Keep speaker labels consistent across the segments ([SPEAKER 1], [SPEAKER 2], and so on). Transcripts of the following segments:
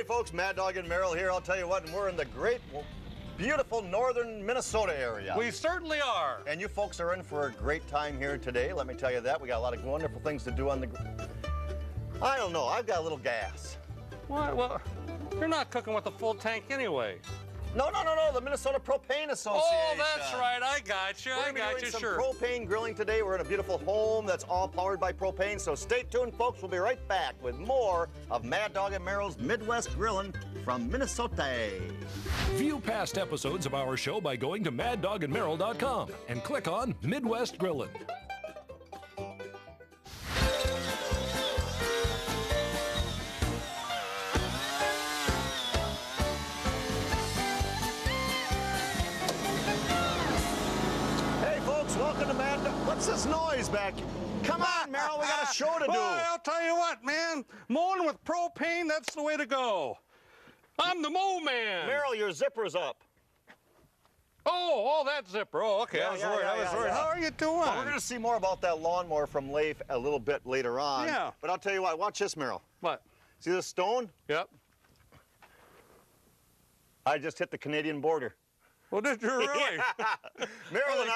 [SPEAKER 1] folks, Mad Dog and Merrill here. I'll tell you what, and we're in the great, beautiful northern Minnesota area.
[SPEAKER 2] We certainly are.
[SPEAKER 1] And you folks are in for a great time here today. Let me tell you that. We got a lot of wonderful things to do on the... I don't know. I've got a little gas.
[SPEAKER 2] What? Well, you're not cooking with a full tank anyway.
[SPEAKER 1] No. The Minnesota Propane Association.
[SPEAKER 2] Oh, that's right. I got you.
[SPEAKER 1] We're going to be doing some propane grilling today. We're in a beautiful home that's all powered by propane. So stay tuned, folks. We'll be right back with more of Mad Dog and Merrill's Midwest Grillin' from Minnesota.
[SPEAKER 3] View past episodes of our show by going to maddogandmerrill.com and click on Midwest Grillin'.
[SPEAKER 1] Welcome to Mad Dog. What's this noise back? Come on, Merrill, we got a show to do.
[SPEAKER 2] Well, I'll tell you what, man. Mowing with propane, that's the way to go. I'm the mow man.
[SPEAKER 1] Merrill, your zipper's up.
[SPEAKER 2] Oh, that zipper. Oh, okay. I was worried. How are you doing?
[SPEAKER 1] Well, we're going to see more about that lawnmower from LEIF a little bit later on.
[SPEAKER 2] Yeah.
[SPEAKER 1] But I'll tell you what, watch this, Merrill.
[SPEAKER 2] What?
[SPEAKER 1] See this stone?
[SPEAKER 2] Yep.
[SPEAKER 1] I just hit the Canadian border.
[SPEAKER 2] Well, did you really?
[SPEAKER 1] Yeah. Merrill and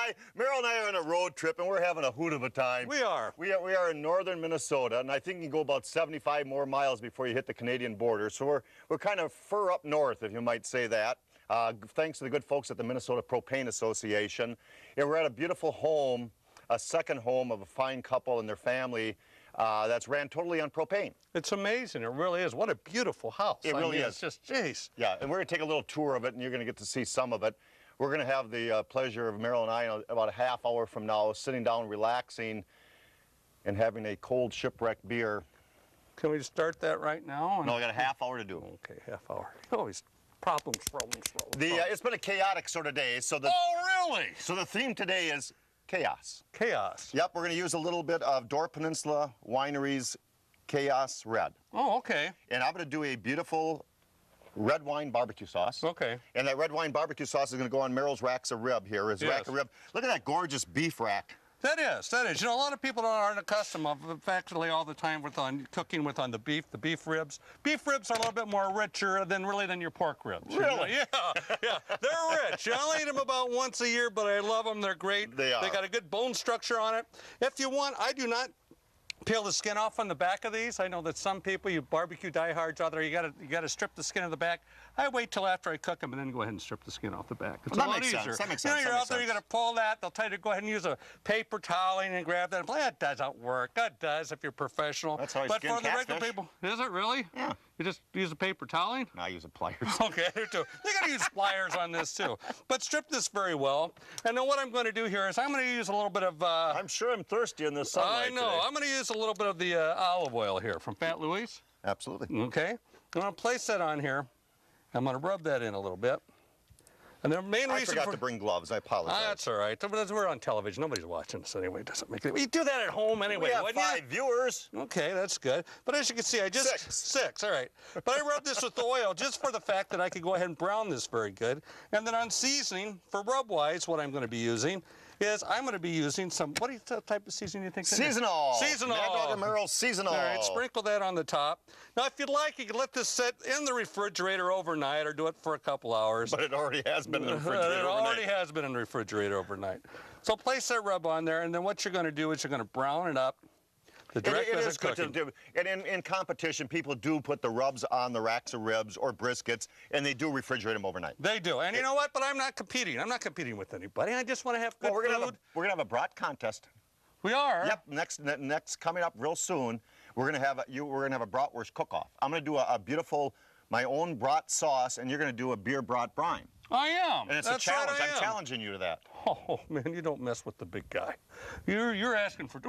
[SPEAKER 1] I are on a road trip, and we're having a hoot of a time.
[SPEAKER 2] We are.
[SPEAKER 1] We are in northern Minnesota, and I think you can go about 75 more miles before you hit the Canadian border. So we're kind of fur up north, if you might say that. Thanks to the good folks at the Minnesota Propane Association. Yeah, we're at a beautiful home, a second home of a fine couple and their family that's ran totally on propane.
[SPEAKER 2] It's amazing. It really is. What a beautiful house.
[SPEAKER 1] It really is.
[SPEAKER 2] It's just, jeez.
[SPEAKER 1] Yeah, and we're going to take a little tour of it, and you're going to get to see some of it. We're going to have the pleasure of Merrill and I, about a half hour from now, sitting down, relaxing, and having a cold shipwreck beer.
[SPEAKER 2] Can we start that right now?
[SPEAKER 1] No, we got a half hour to do.
[SPEAKER 2] Okay, half hour. Always problems.
[SPEAKER 1] It's been a chaotic sort of day.
[SPEAKER 2] Oh, really?
[SPEAKER 1] So the theme today is chaos.
[SPEAKER 2] Chaos.
[SPEAKER 1] Yep, we're going to use a little bit of Door Peninsula Winery's Chaos Red.
[SPEAKER 2] Oh, okay.
[SPEAKER 1] And I'm going to do a beautiful red wine barbecue sauce.
[SPEAKER 2] Okay.
[SPEAKER 1] And that red wine barbecue sauce is going to go on Merrill's racks of rib here. His rack of rib. Look at that gorgeous beef rack.
[SPEAKER 2] That is. You know, a lot of people aren't accustomed of actually all the time cooking with the beef ribs. Beef ribs are a little bit more richer than your pork ribs.
[SPEAKER 1] Really?
[SPEAKER 2] Yeah. They're rich. I only eat them about once a year, but I love them. They're great.
[SPEAKER 1] They are.
[SPEAKER 2] They got a good bone structure on it. If you want, I do not peel the skin off on the back of these. I know that some people, you barbecue diehards out there, you gotta strip the skin of the back. I wait till after I cook them and then go ahead and strip the skin off the back. It's a lot easier.
[SPEAKER 1] That makes sense.
[SPEAKER 2] You know, you're out there, you gotta pull that. They'll tell you to go ahead and use a paper toweling and grab that. That doesn't work. That does if you're professional.
[SPEAKER 1] That's how I
[SPEAKER 2] but
[SPEAKER 1] skin
[SPEAKER 2] for the regular
[SPEAKER 1] catfish.
[SPEAKER 2] people, is it really?
[SPEAKER 1] Yeah.
[SPEAKER 2] You just use a paper toweling?
[SPEAKER 1] No, I use a pliers.
[SPEAKER 2] Okay, I do too. You gotta use pliers on this too. But strip this very well. And then what I'm going to do here is I'm going to use a little bit of...
[SPEAKER 1] I'm sure I'm thirsty in this sunlight
[SPEAKER 2] I know.
[SPEAKER 1] today.
[SPEAKER 2] I'm going to use a little bit of the olive oil here from Fat Louis.
[SPEAKER 1] Absolutely.
[SPEAKER 2] Okay. I'm going to place that on here. I'm going to rub that in a little bit. And the main reason
[SPEAKER 1] I forgot to bring gloves. I apologize.
[SPEAKER 2] That's all right. We're on television. Nobody's watching us anyway. It doesn't make it. You do that at home anyway.
[SPEAKER 1] We have 5 viewers.
[SPEAKER 2] Okay, that's good. But as you can see, I just... 6, all right. But I rubbed this with oil just for the fact that I could go ahead and brown this very good. And then on seasoning, for rub-wise, what I'm going to be using is I'm going to be using some... What type of seasoning do you think?
[SPEAKER 1] Seasonal.
[SPEAKER 2] Seasonal.
[SPEAKER 1] Mad Dog and Merrill Seasonal.
[SPEAKER 2] All right, sprinkle that on the top. Now, if you'd like, you can let this sit in the refrigerator overnight or do it for a couple hours.
[SPEAKER 1] But it already has been in the refrigerator overnight.
[SPEAKER 2] It already has been in the refrigerator overnight. So place that rub on there, and then what you're going to do is you're going to brown it up. It is good to do.
[SPEAKER 1] And in competition, people do put the rubs on the racks of ribs or briskets, and they do refrigerate them overnight.
[SPEAKER 2] They do. And you know what? But I'm not competing. I'm not competing with anybody. I just want to have good food.
[SPEAKER 1] We're gonna have a brat contest.
[SPEAKER 2] We are.
[SPEAKER 1] Yep. Next coming up real soon. We're gonna have a bratwurst cook-off. I'm gonna do a beautiful my own brat sauce, and you're gonna do a beer brat brine.
[SPEAKER 2] I am.
[SPEAKER 1] And it's a challenge. I'm challenging you to that.
[SPEAKER 2] Oh man, you don't mess with the big guy. You're asking for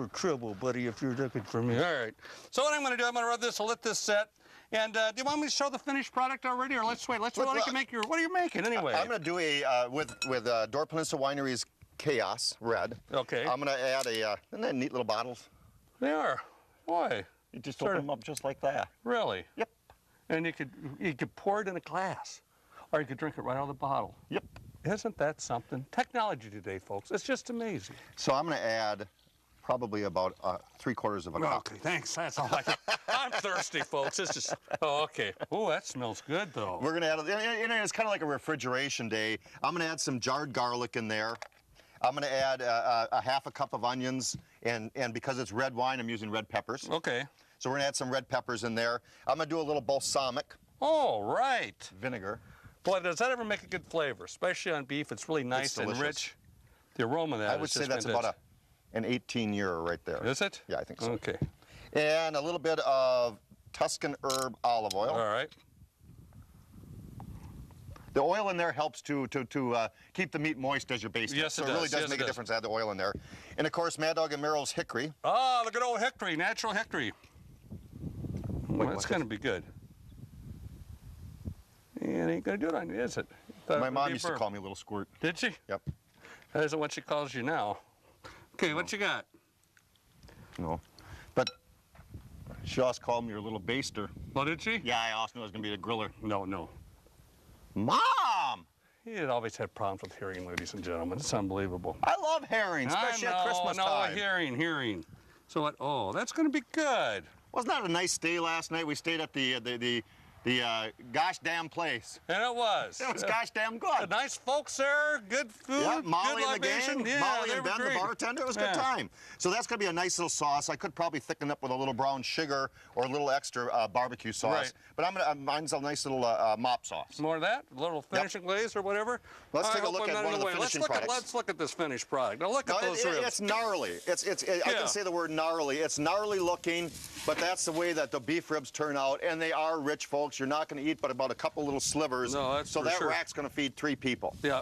[SPEAKER 2] trouble, buddy. If you're looking for me, all right. So what I'm going to do, I'm going to rub this. I'll let this set. And do you want me to show the finished product already, or let's wait? Let's wait. What are you making anyway?
[SPEAKER 1] I'm going to do a with Door Peninsula Winery's Chaos Red.
[SPEAKER 2] Okay.
[SPEAKER 1] I'm going to add isn't that neat little bottles?
[SPEAKER 2] They are. Boy.
[SPEAKER 1] You just open them up just like that.
[SPEAKER 2] Really?
[SPEAKER 1] Yep.
[SPEAKER 2] And you could pour it in a glass. Or you could drink it right out of the bottle.
[SPEAKER 1] Yep.
[SPEAKER 2] Isn't that something? Technology today, folks. It's just amazing.
[SPEAKER 1] So I'm going to add probably about 3/4 of a cup.
[SPEAKER 2] Okay, thanks. That's all I got. I'm thirsty, folks. It's just, oh, okay. Oh, that smells good, though.
[SPEAKER 1] We're gonna add, it's kind of like a refrigeration day. I'm gonna add some jarred garlic in there. I'm gonna add a 1/2 cup of onions, and because it's red wine, I'm using red peppers.
[SPEAKER 2] Okay.
[SPEAKER 1] So we're gonna add some red peppers in there. I'm gonna do a little balsamic
[SPEAKER 2] Oh, right.
[SPEAKER 1] vinegar.
[SPEAKER 2] Boy, does that ever make a good flavor, especially on beef? It's really nice and rich. The aroma of that
[SPEAKER 1] I would say that's about an 18-year right there.
[SPEAKER 2] Is it?
[SPEAKER 1] Yeah, I think so.
[SPEAKER 2] Okay.
[SPEAKER 1] And a little bit of Tuscan herb olive oil.
[SPEAKER 2] All right.
[SPEAKER 1] The oil in there helps to keep the meat moist as you're basting.
[SPEAKER 2] Yes, it
[SPEAKER 1] so
[SPEAKER 2] does.
[SPEAKER 1] it really does
[SPEAKER 2] Yes,
[SPEAKER 1] make
[SPEAKER 2] it
[SPEAKER 1] a
[SPEAKER 2] does.
[SPEAKER 1] difference to add the oil in there. And of course, Mad Dog and Merrill's hickory.
[SPEAKER 2] Oh, look at old hickory, natural hickory. Well, that's going to be good. And ain't going to do it on you, is it?
[SPEAKER 1] My mom used to call me a little squirt.
[SPEAKER 2] Did she?
[SPEAKER 1] Yep.
[SPEAKER 2] That isn't what she calls you now. Okay, what you got?
[SPEAKER 1] No. But she also called me her little baster.
[SPEAKER 2] Oh, did she?
[SPEAKER 1] Yeah, I also knew I was going to be the griller.
[SPEAKER 2] No.
[SPEAKER 1] Mom!
[SPEAKER 2] He had always had problems with hearing, ladies and gentlemen. It's unbelievable.
[SPEAKER 1] I love herring, especially at Christmas time.
[SPEAKER 2] Hearing. So what? Oh, that's going to be good.
[SPEAKER 1] Wasn't that a nice day last night? We stayed at the gosh damn place.
[SPEAKER 2] And it was.
[SPEAKER 1] It was gosh damn good.
[SPEAKER 2] Nice folks there, good food,
[SPEAKER 1] Yeah, Molly
[SPEAKER 2] good
[SPEAKER 1] and the
[SPEAKER 2] libation.
[SPEAKER 1] gang,
[SPEAKER 2] Yeah,
[SPEAKER 1] Molly
[SPEAKER 2] they
[SPEAKER 1] and
[SPEAKER 2] were
[SPEAKER 1] Ben, the
[SPEAKER 2] great.
[SPEAKER 1] bartender. It was a good
[SPEAKER 2] Yeah.
[SPEAKER 1] time. So that's going to be a nice little sauce. I could probably thicken up with a little brown sugar or a little extra barbecue sauce.
[SPEAKER 2] Right.
[SPEAKER 1] But mine's a nice little mop sauce.
[SPEAKER 2] More of that? A little finishing glaze or whatever?
[SPEAKER 1] Let's
[SPEAKER 2] I
[SPEAKER 1] take a
[SPEAKER 2] hope
[SPEAKER 1] look
[SPEAKER 2] I'm
[SPEAKER 1] at
[SPEAKER 2] not
[SPEAKER 1] one
[SPEAKER 2] in
[SPEAKER 1] of the
[SPEAKER 2] way.
[SPEAKER 1] finishing
[SPEAKER 2] Let's
[SPEAKER 1] products.
[SPEAKER 2] look at this finished product. Now look
[SPEAKER 1] No,
[SPEAKER 2] at those ribs.
[SPEAKER 1] it's gnarly. I
[SPEAKER 2] Yeah.
[SPEAKER 1] can say the word gnarly. It's gnarly looking, but that's the way that the beef ribs turn out, and they are rich, folks. You're not going to eat but about a couple little slivers.
[SPEAKER 2] No, that's
[SPEAKER 1] so
[SPEAKER 2] for
[SPEAKER 1] that
[SPEAKER 2] sure.
[SPEAKER 1] rack's going to feed 3 people.
[SPEAKER 2] Yeah.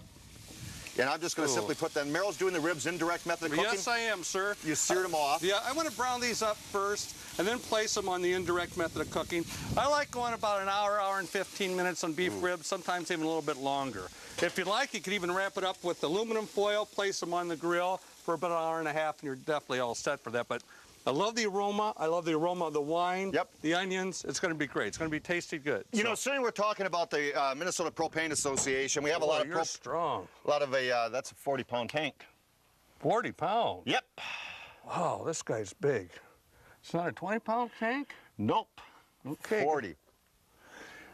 [SPEAKER 1] And I'm just going to
[SPEAKER 2] Cool.
[SPEAKER 1] simply put them. Merrill's doing the ribs indirect method of cooking.
[SPEAKER 2] Yes, I am, sir.
[SPEAKER 1] You seared them off.
[SPEAKER 2] Yeah, I want to brown these up first and then place them on the indirect method of cooking. I like going about an hour and 15 minutes on beef ribs, sometimes even a little bit longer. If you'd like, you could even wrap it up with aluminum foil, place them on the grill for about an hour and a half, and you're definitely all set for that. But I love the aroma. I love the aroma of the wine.
[SPEAKER 1] Yep.
[SPEAKER 2] The onions. It's going to be great. It's going to be tasty good.
[SPEAKER 1] You know, soon we're talking about the Minnesota Propane Association. We have a lot of
[SPEAKER 2] you're strong.
[SPEAKER 1] that's a 40-pound tank.
[SPEAKER 2] 40 pounds.
[SPEAKER 1] Yep.
[SPEAKER 2] Wow, this guy's big. It's not a 20-pound tank?
[SPEAKER 1] Nope.
[SPEAKER 2] Okay.
[SPEAKER 1] 40.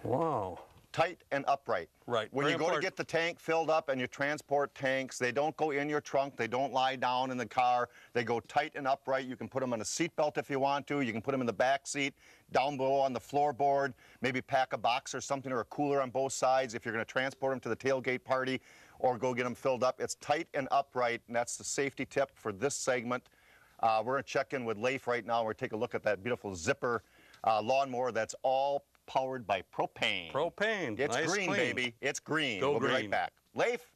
[SPEAKER 2] Wow.
[SPEAKER 1] Tight and upright.
[SPEAKER 2] Right.
[SPEAKER 1] When
[SPEAKER 2] Very
[SPEAKER 1] you go
[SPEAKER 2] important.
[SPEAKER 1] to get the tank filled up and you transport tanks, they don't go in your trunk. They don't lie down in the car. They go tight and upright. You can put them on a seat belt if you want to. You can put them in the back seat, down below on the floorboard. Maybe pack a box or something or a cooler on both sides if you're going to transport them to the tailgate party or go get them filled up. It's tight and upright, and that's the safety tip for this segment. We're going to check in with LEIF right now. We're going to take a look at that beautiful zipper lawnmower that's all powered by propane.
[SPEAKER 2] Propane.
[SPEAKER 1] It's
[SPEAKER 2] Nice,
[SPEAKER 1] green,
[SPEAKER 2] clean.
[SPEAKER 1] baby. It's green.
[SPEAKER 2] Go
[SPEAKER 1] We'll be
[SPEAKER 2] green.
[SPEAKER 1] right back. LEIF?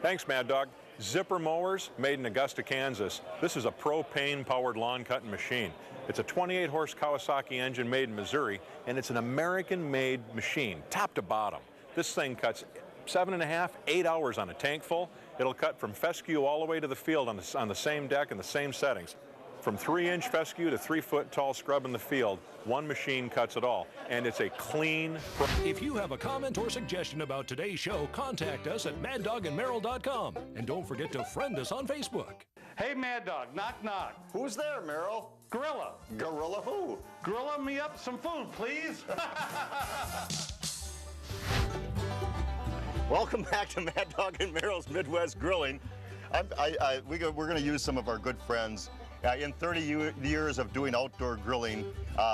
[SPEAKER 4] Thanks, Mad Dog. Zipper mowers made in Augusta, Kansas. This is a propane-powered lawn cutting machine. It's a 28-horse Kawasaki engine made in Missouri, and it's an American-made machine, top to bottom. This thing cuts 7.5, 8 hours on a tank full. It'll cut from fescue all the way to the field on the same deck and the same settings. From 3-inch fescue to 3-foot tall scrub in the field, one machine cuts it all, and it's a clean.
[SPEAKER 3] If you have a comment or suggestion about today's show, contact us at maddogandmerrill.com. And don't forget to friend us on Facebook.
[SPEAKER 2] Hey, Mad Dog, knock, knock.
[SPEAKER 1] Who's there, Merrill?
[SPEAKER 2] Gorilla.
[SPEAKER 1] Gorilla who?
[SPEAKER 2] Gorilla me up some food, please.
[SPEAKER 1] Welcome back to Mad Dog and Merrill's Midwest Grilling. We're going to use some of our good friends. In 30 years of doing outdoor grilling,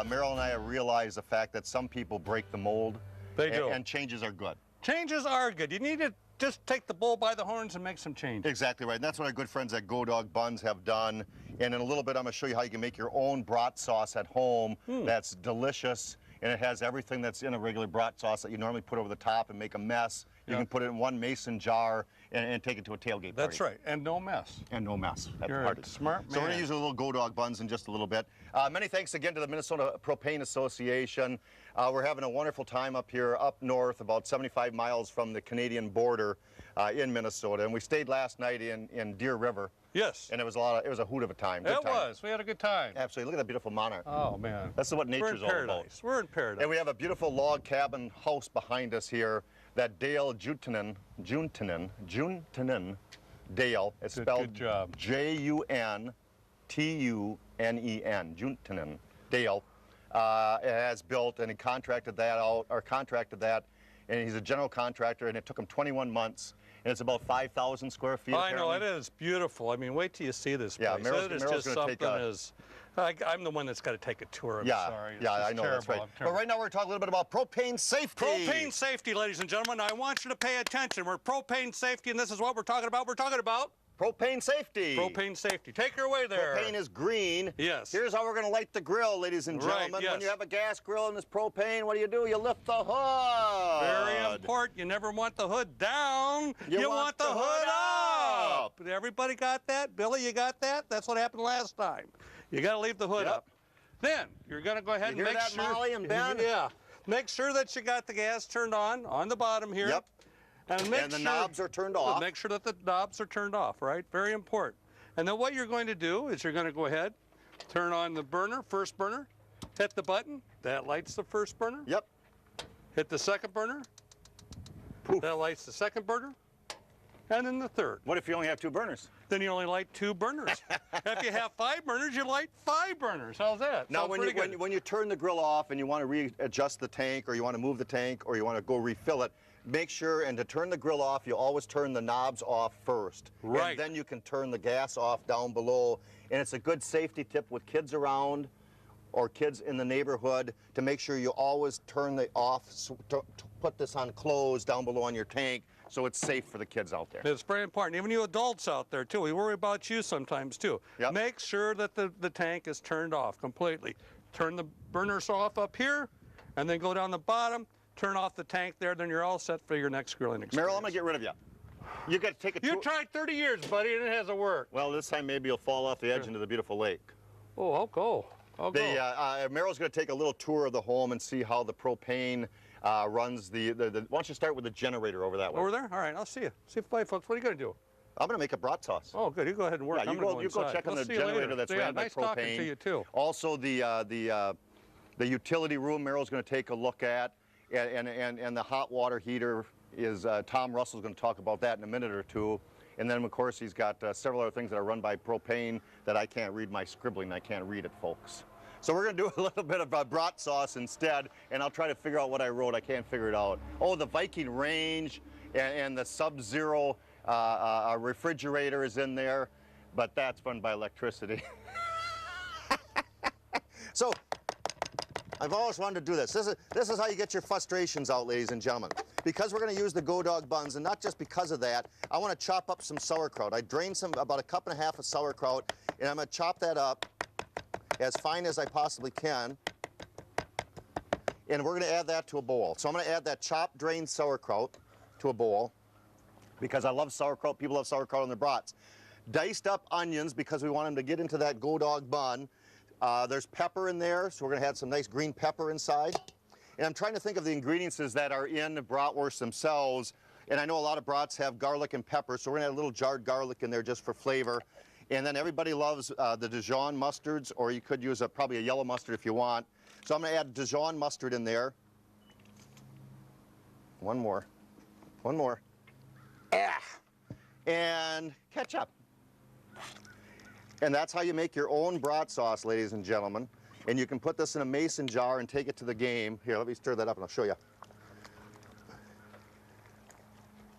[SPEAKER 1] Merrill and I have realized the fact that some people break the mold.
[SPEAKER 2] They do.
[SPEAKER 1] And changes are good.
[SPEAKER 2] Changes are good. You need to just take the bull by the horns and make some changes.
[SPEAKER 1] Exactly right. And that's what our good friends at Go Dog Buns have done. And in a little bit, I'm going to show you how you can make your own brat sauce at home. That's delicious. And it has everything that's in a regular brat sauce that you normally put over the top and make a mess. You can put it in one mason jar and take it to a tailgate party.
[SPEAKER 2] That's right. And no mess.
[SPEAKER 1] And no mess at
[SPEAKER 2] You're
[SPEAKER 1] the party.
[SPEAKER 2] a smart
[SPEAKER 1] So we're going
[SPEAKER 2] man.
[SPEAKER 1] to use a little Go Dog Buns in just a little bit. Many thanks again to the Minnesota Propane Association. We're having a wonderful time up here, up north, about 75 miles from the Canadian border in Minnesota. And we stayed last night in Deer River.
[SPEAKER 2] Yes.
[SPEAKER 1] And it was a hoot of a time. Good
[SPEAKER 2] It
[SPEAKER 1] time.
[SPEAKER 2] was. We had a good time.
[SPEAKER 1] Absolutely. Look at that beautiful monarch.
[SPEAKER 2] Oh, man.
[SPEAKER 1] That's what nature's all
[SPEAKER 2] We're in
[SPEAKER 1] about.
[SPEAKER 2] paradise. We're in paradise.
[SPEAKER 1] And we have a beautiful log cabin house behind us here that Dale Juntanen Dale. It's spelled
[SPEAKER 2] good job.
[SPEAKER 1] Juntanen. T-U-N-E-N, Juntanen, Dale, has built, and he contracted that out, and he's a general contractor, and it took him 21 months, and it's about 5,000 square feet.
[SPEAKER 2] I know, it is beautiful. I mean, wait till you see this place.
[SPEAKER 1] Yeah, Merrill's
[SPEAKER 2] going to take I'm the one that's got to take a tour. I'm sorry.
[SPEAKER 1] Yeah, I know, that's right. But right now we're talking a little bit about propane safety.
[SPEAKER 2] Propane safety, ladies and gentlemen. I want you to pay attention. We're propane safety, and this is what we're talking about. We're talking about
[SPEAKER 1] propane safety.
[SPEAKER 2] Propane safety. Take her away there.
[SPEAKER 1] Propane is green.
[SPEAKER 2] Yes.
[SPEAKER 1] Here's how we're going to light the grill, ladies and gentlemen.
[SPEAKER 2] Right, yes.
[SPEAKER 1] When you have a gas grill and this propane, what do? You lift the hood.
[SPEAKER 2] Very important. You never want the hood down. You want the hood up. Everybody got that? Billy, you got that? That's what happened last time. You got to leave the hood up. Then you're going to go ahead and make sure.
[SPEAKER 1] Molly and Ben?
[SPEAKER 2] Yeah. Make sure that you got the gas turned on the bottom here.
[SPEAKER 1] Yep.
[SPEAKER 2] And
[SPEAKER 1] the knobs are turned off.
[SPEAKER 2] Make sure that the knobs are turned off, right? Very important. And then what you're going to do is you're going to go ahead, turn on the burner, first burner, hit the button. That lights the first burner.
[SPEAKER 1] Yep.
[SPEAKER 2] Hit the second burner.
[SPEAKER 1] Poof.
[SPEAKER 2] That lights the second burner. And then the third.
[SPEAKER 1] What if you only have 2 burners?
[SPEAKER 2] Then you only light 2 burners. If you have 5 burners, you light 5 burners. How's that?
[SPEAKER 1] Now, when you turn the grill off and you want to readjust the tank, or you want to move the tank, or you want to go refill it, make sure, and to turn the grill off, you always turn the knobs off first.
[SPEAKER 2] Right.
[SPEAKER 1] And then you can turn the gas off down below. And it's a good safety tip with kids around or kids in the neighborhood to make sure you always turn the off, to put this on close down below on your tank, so it's safe for the kids out there.
[SPEAKER 2] It's very important. Even you adults out there, too. We worry about you sometimes, too.
[SPEAKER 1] Yep.
[SPEAKER 2] Make sure that the tank is turned off completely. Turn the burners off up here, and then go down the bottom, turn off the tank there, then you're all set for your next grilling experience.
[SPEAKER 1] Merrill, I'm going to get rid of you. You got to take a tour.
[SPEAKER 2] You tried 30 years, buddy, and it hasn't worked.
[SPEAKER 1] Well, this time maybe you'll fall off the edge into the beautiful lake.
[SPEAKER 2] Oh, I'll go.
[SPEAKER 1] Merrill's going to take a little tour of the home and see how the propane runs why don't you start with the generator over that way?
[SPEAKER 2] Over there? All right, I'll see you. See you, bye, folks. What are you going to do?
[SPEAKER 1] I'm going to make a brat sauce.
[SPEAKER 2] Oh, good. You go ahead and work.
[SPEAKER 1] Yeah, you go check on the generator that's ran by
[SPEAKER 2] nice
[SPEAKER 1] propane.
[SPEAKER 2] Talking to you, too.
[SPEAKER 1] Also, the utility room Merrill's going to take a look at, and the hot water heater is Tom Russell's going to talk about that in a minute or two. And then, of course, he's got several other things that are run by propane that I can't read my scribbling. I can't read it, folks. So we're going to do a little bit of brat sauce instead, and I'll try to figure out what I wrote. I can't figure it out. Oh, the Viking range and the Sub-Zero refrigerator is in there, but that's run by electricity. So I've always wanted to do this. This is how you get your frustrations out, ladies and gentlemen. Because we're going to use the Go Dog buns, and not just because of that, I want to chop up some sauerkraut. I drained about 1.5 cups of sauerkraut, and I'm going to chop that up as fine as I possibly can. And we're going to add that to a bowl. So I'm going to add that chopped, drained sauerkraut to a bowl, because I love sauerkraut. People love sauerkraut on their brats. Diced up onions, because we want them to get into that Go Dog bun. There's pepper in there, so we're going to add some nice green pepper inside. And I'm trying to think of the ingredients that are in the bratwurst themselves. And I know a lot of brats have garlic and pepper, so we're going to add a little jarred garlic in there just for flavor. And then everybody loves the Dijon mustards, or you could use probably a yellow mustard if you want. So I'm going to add Dijon mustard in there. One more. And ketchup. And that's how you make your own brat sauce, ladies and gentlemen. And you can put this in a mason jar and take it to the game. Here, let me stir that up and I'll show you.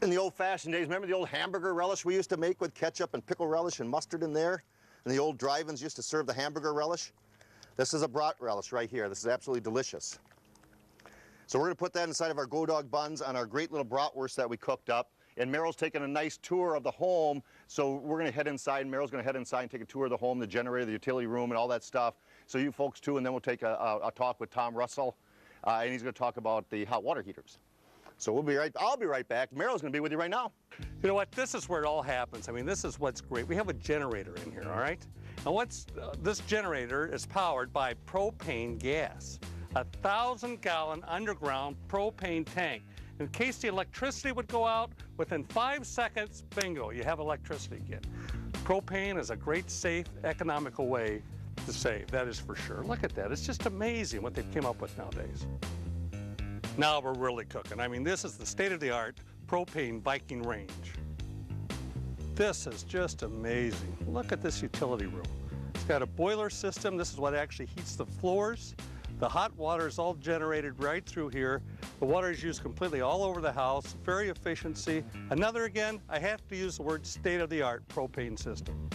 [SPEAKER 1] In the old-fashioned days, remember the old hamburger relish we used to make with ketchup and pickle relish and mustard in there? And the old drive-ins used to serve the hamburger relish? This is a brat relish right here. This is absolutely delicious. So we're going to put that inside of our Go Dog buns on our great little bratwurst that we cooked up. And Merrill's taking a nice tour of the home, so we're going to head inside, and Merrill's going to head inside and take a tour of the home, the generator, the utility room, and all that stuff. So you folks too, and then we'll take a talk with Tom Russell, and he's going to talk about the hot water heaters. So I'll be right back. Merrill's going to be with you right now.
[SPEAKER 2] You know what? This is where it all happens. I mean, this is what's great. We have a generator in here, all right? And this generator is powered by propane gas, a 1,000-gallon underground propane tank. In case the electricity would go out, within 5 seconds, bingo, you have electricity again. Propane is a great, safe, economical way to save, that is for sure. Look at that. It's just amazing what they've come up with nowadays. Now we're really cooking. I mean, this is the state-of-the-art propane Viking range. This is just amazing. Look at this utility room. It's got a boiler system. This is what actually heats the floors. The hot water is all generated right through here. The water is used completely all over the house, very efficiency. Another, again, I have to use the word state-of-the-art propane system.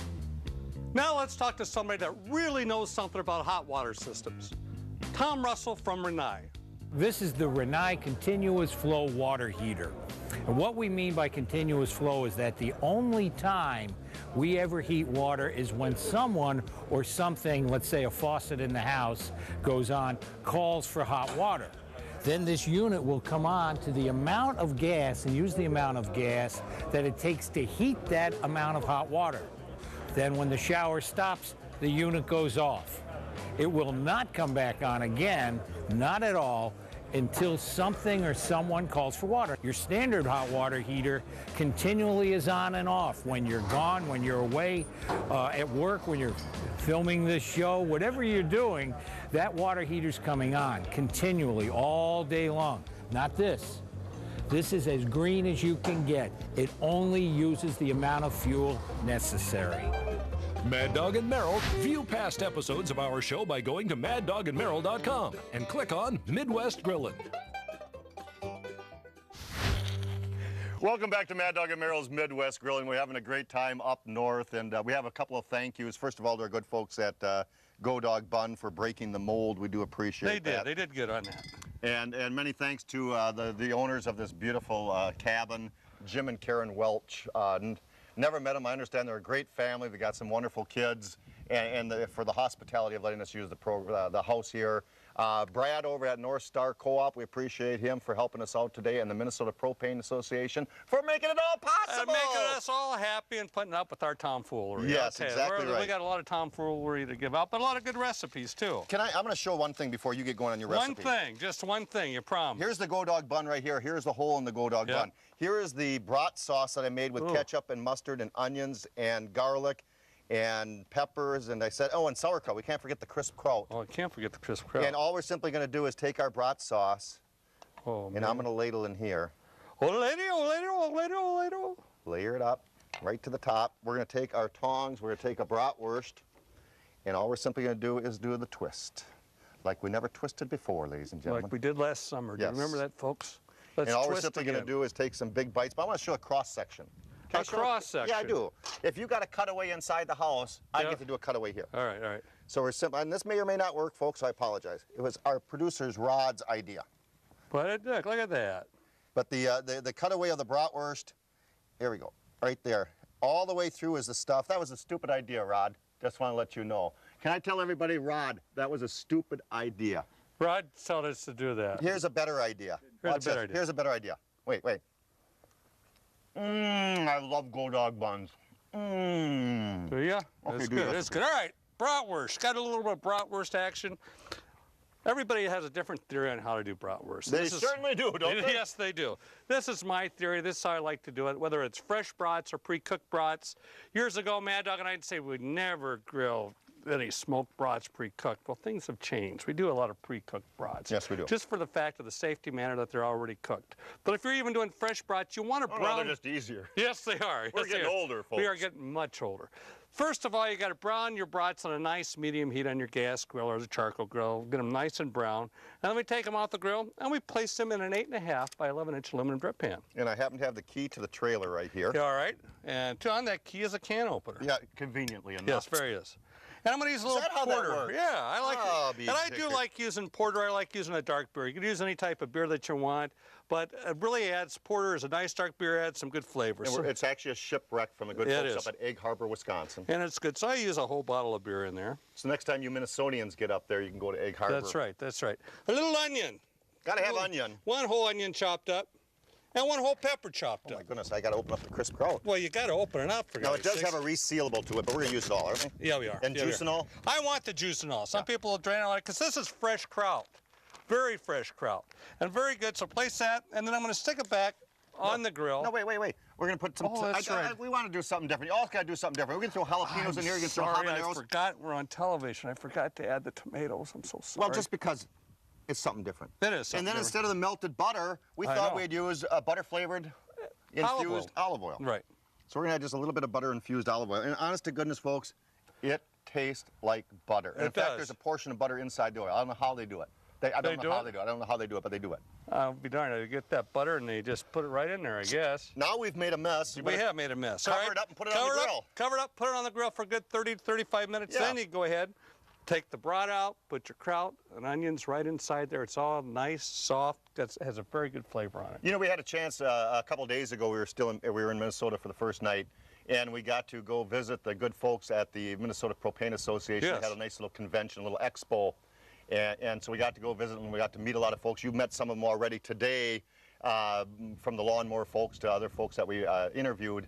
[SPEAKER 2] Now let's talk to somebody that really knows something about hot water systems. Tom Russell from RINNAI.
[SPEAKER 5] This is the RINNAI continuous flow water heater. And what we mean by continuous flow is that the only time we ever heat water is when someone or something, let's say a faucet in the house, goes on, calls for hot water. Then this unit will come on to the amount of gas and use the amount of gas that it takes to heat that amount of hot water. Then when the shower stops, the unit goes off. It will not come back on again, not at all, until something or someone calls for water. Your standard hot water heater continually is on and off. When you're gone, when you're away at work, when you're filming this show, whatever you're doing, that water heater's coming on continually all day long. Not this. This is as green as you can get. It only uses the amount of fuel necessary.
[SPEAKER 3] Mad Dog and Merrill. View past episodes of our show by going to maddogandmerrill.com and click on Midwest Grillin'.
[SPEAKER 1] Welcome back to Mad Dog and Merrill's Midwest Grilling. We're having a great time up north, and we have a couple of thank yous. First of all, to our good folks at Go Dog Bun for breaking the mold. We do appreciate that.
[SPEAKER 2] They did good on that.
[SPEAKER 1] And many thanks to the owners of this beautiful cabin, Jim and Karen Welch. Never met them. I understand they're a great family. They got some wonderful kids, and for the hospitality of letting us use the house here. Brad over at North Star Co-op, we appreciate him for helping us out today, and the Minnesota Propane Association for making it all possible.
[SPEAKER 2] Making us all happy and putting up with our tomfoolery.
[SPEAKER 1] Yes, exactly right.
[SPEAKER 2] We got a lot of tomfoolery to give out, but a lot of good recipes too.
[SPEAKER 1] I'm going to show one thing before you get going on your recipe.
[SPEAKER 2] One thing, just one thing, you promise.
[SPEAKER 1] Here's the Go Dog Bun right here. Here's the hole in the Go Dog Bun. Here is the brat sauce that I made with ketchup and mustard and onions and garlic and peppers, and I said, oh, and sauerkraut. We can't forget the crisp kraut.
[SPEAKER 2] Oh, I can't forget the crisp kraut.
[SPEAKER 1] And all we're simply going to do is take our brat sauce, and I'm going to ladle in here. Layer it up right to the top. We're going to take our tongs, we're going to take a bratwurst, and all we're simply going to do is do the twist. Like we never twisted before, ladies and gentlemen.
[SPEAKER 2] Like we did last summer. Do you remember that, folks? Let's
[SPEAKER 1] and all
[SPEAKER 2] twist
[SPEAKER 1] we're simply going to do is take some big bites, but I want to show a cross-section.
[SPEAKER 2] A cross-section?
[SPEAKER 1] Yeah, I do. If you got a cutaway inside the house, I get to do a cutaway here.
[SPEAKER 2] All right, all right.
[SPEAKER 1] So we're simple, and this may or may not work, folks, so I apologize. It was our producer's Rod's idea.
[SPEAKER 2] But look at that.
[SPEAKER 1] But the cutaway of the bratwurst, here we go, right there. All the way through is the stuff. That was a stupid idea, Rod. Just want to let you know. Can I tell everybody, Rod, that was a stupid idea.
[SPEAKER 2] Rod told us to do that.
[SPEAKER 1] Here's a better idea.
[SPEAKER 2] Here's a better idea.
[SPEAKER 1] Wait. I love Go Dog buns.
[SPEAKER 2] Do you? That's good. That's good. All right, bratwurst. Got a little bit of bratwurst action. Everybody has a different theory on how to do bratwurst.
[SPEAKER 1] They certainly do, don't they?
[SPEAKER 2] Yes, they do. This is my theory. This is how I like to do it, whether it's fresh brats or pre-cooked brats. Years ago, Mad Dog and I'd say we'd never grill any smoked brats pre-cooked. Well, things have changed. We do a lot of pre-cooked brats.
[SPEAKER 1] Yes, we do.
[SPEAKER 2] Just for the fact of the safety manner that they're already cooked. But if you're even doing fresh brats, you want to brown.
[SPEAKER 1] No, they're just easier.
[SPEAKER 2] Yes, they are.
[SPEAKER 1] We're getting older, folks.
[SPEAKER 2] We are getting much older. First of all, you got to brown your brats on a nice medium heat on your gas grill or the charcoal grill. Get them nice and brown. And then we take them off the grill and we place them in an 8.5 by 11-inch aluminum drip pan.
[SPEAKER 1] And I happen to have the key to the trailer right here.
[SPEAKER 2] Yeah, all right. And on that key is a can opener.
[SPEAKER 1] Yeah, conveniently enough.
[SPEAKER 2] Yes, very is. And I'm going to use a little porter. Yeah, I like it. And I do like using porter. I like using a dark beer. You can use any type of beer that you want, but it really adds, porter is a nice dark beer, adds some good flavors.
[SPEAKER 1] And it's actually a shipwreck from the good folks up at Egg Harbor, Wisconsin.
[SPEAKER 2] And it's good. So I use a whole bottle of beer in there.
[SPEAKER 1] So next time you Minnesotans get up there, you can go to Egg Harbor.
[SPEAKER 2] That's right, that's right. A little onion.
[SPEAKER 1] Gotta have onion.
[SPEAKER 2] One whole onion chopped up. And one whole pepper chopped up.
[SPEAKER 1] Oh my goodness, I gotta open up the crisp kraut.
[SPEAKER 2] Well, you gotta open it up for
[SPEAKER 1] Now it does have a resealable to it, but we're gonna use it all, aren't we?
[SPEAKER 2] Yeah, we are.
[SPEAKER 1] And juice and all?
[SPEAKER 2] I want the juice and all. Some people will drain it like, because this is fresh kraut. Very fresh kraut. And very good, so place that, and then I'm gonna stick it back on the grill.
[SPEAKER 1] No, wait. We're gonna put some,
[SPEAKER 2] that's right.
[SPEAKER 1] We wanna do something different. You all gotta do something different. We're gonna throw jalapenos in here, you're gonna throw habaneros.
[SPEAKER 2] I forgot we're on television. I forgot to add the tomatoes, I'm so sorry.
[SPEAKER 1] Well, just because it's something different.
[SPEAKER 2] It is something
[SPEAKER 1] And then
[SPEAKER 2] different.
[SPEAKER 1] instead of the melted butter, we thought we'd use butter-flavored infused olive oil.
[SPEAKER 2] Right.
[SPEAKER 1] So we're gonna add just a little bit of butter-infused olive oil. And honest to goodness, folks, it taste like butter. And in fact,
[SPEAKER 2] does.
[SPEAKER 1] there's a portion of butter inside the oil. I don't know how they do it. I don't know how they do it. I don't know how they do it, but they do it.
[SPEAKER 2] I'll be darned. They get that butter and they just put it right in there, I guess.
[SPEAKER 1] Now we've made a mess.
[SPEAKER 2] We have made a mess.
[SPEAKER 1] Cover it up and put it on the grill.
[SPEAKER 2] Cover it up, put it on the grill for a good 30 to 35 minutes.
[SPEAKER 1] Yeah.
[SPEAKER 2] Then you go ahead, take the broth out, put your kraut and onions right inside there. It's all nice, soft. That has a very good flavor on it.
[SPEAKER 1] You know, we had a chance a couple days ago. We were in Minnesota for the first night, and we got to go visit the good folks at the Minnesota Propane Association.
[SPEAKER 2] Yes.
[SPEAKER 1] They had a nice little convention, a little expo. And so we got to go visit and we got to meet a lot of folks. You've met some of them already today, from the lawnmower folks to other folks that we interviewed.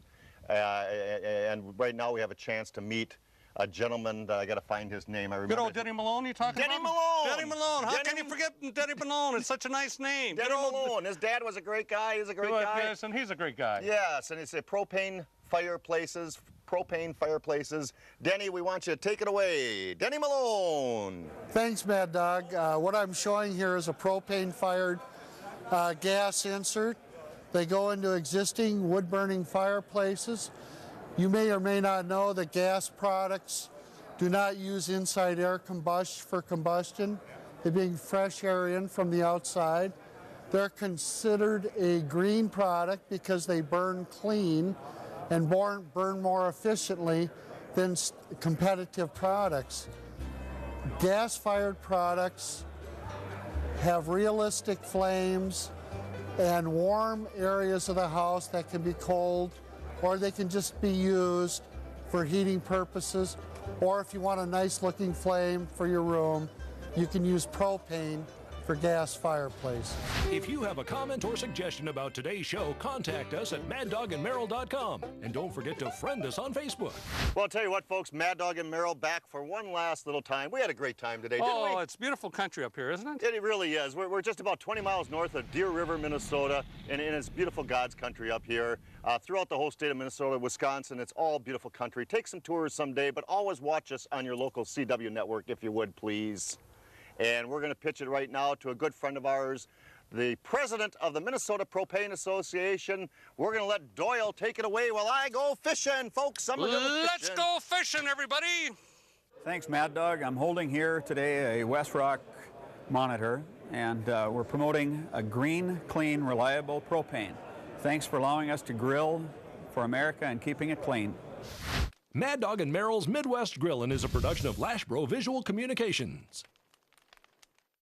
[SPEAKER 1] And right now we have a chance to meet a gentleman that I got to find his name. I remember.
[SPEAKER 2] Good old Denny Malone, you talking
[SPEAKER 1] Denny
[SPEAKER 2] about?
[SPEAKER 1] Malone!
[SPEAKER 2] Denny Malone! How can you forget Denny Malone? It's such a nice name.
[SPEAKER 1] Denny Malone. His dad was a great guy. He's a great guy.
[SPEAKER 2] Yes, and he's a great guy.
[SPEAKER 1] Yes, and it's a propane fireplaces. Denny, we want you to take it away. Denny Malone.
[SPEAKER 6] Thanks, Mad Dog. What I'm showing here is a propane-fired gas insert. They go into existing wood-burning fireplaces. You may or may not know that gas products do not use inside air for combustion. They bring fresh air in from the outside. They're considered a green product because they burn clean and burn more efficiently than competitive products. Gas-fired products have realistic flames and warm areas of the house that can be cold, or they can just be used for heating purposes, or if you want a nice looking flame for your room, you can use propane for gas fireplace.
[SPEAKER 3] If you have a comment or suggestion about today's show, contact us at maddogandmerrill.com. And don't forget to friend us on Facebook.
[SPEAKER 1] Well, I'll tell you what, folks, Mad Dog and Merrill back for one last little time. We had a great time today, didn't we?
[SPEAKER 2] Oh, it's beautiful country up here, isn't it?
[SPEAKER 1] It really is. We're just about 20 miles north of Deer River, Minnesota, and it's beautiful God's country up here. Throughout the whole state of Minnesota, Wisconsin, it's all beautiful country. Take some tours someday, but always watch us on your local CW network, if you would, please. And we're going to pitch it right now to a good friend of ours, the president of the Minnesota Propane Association. We're going to let Doyle take it away while I go fishing, folks.
[SPEAKER 2] Let's go fishing, everybody.
[SPEAKER 7] Thanks, Mad Dog. I'm holding here today a West Rock monitor, and we're promoting a green, clean, reliable propane. Thanks for allowing us to grill for America and keeping it clean.
[SPEAKER 3] Mad Dog and Merrill's Midwest Grillin' is a production of Lashbro Visual Communications.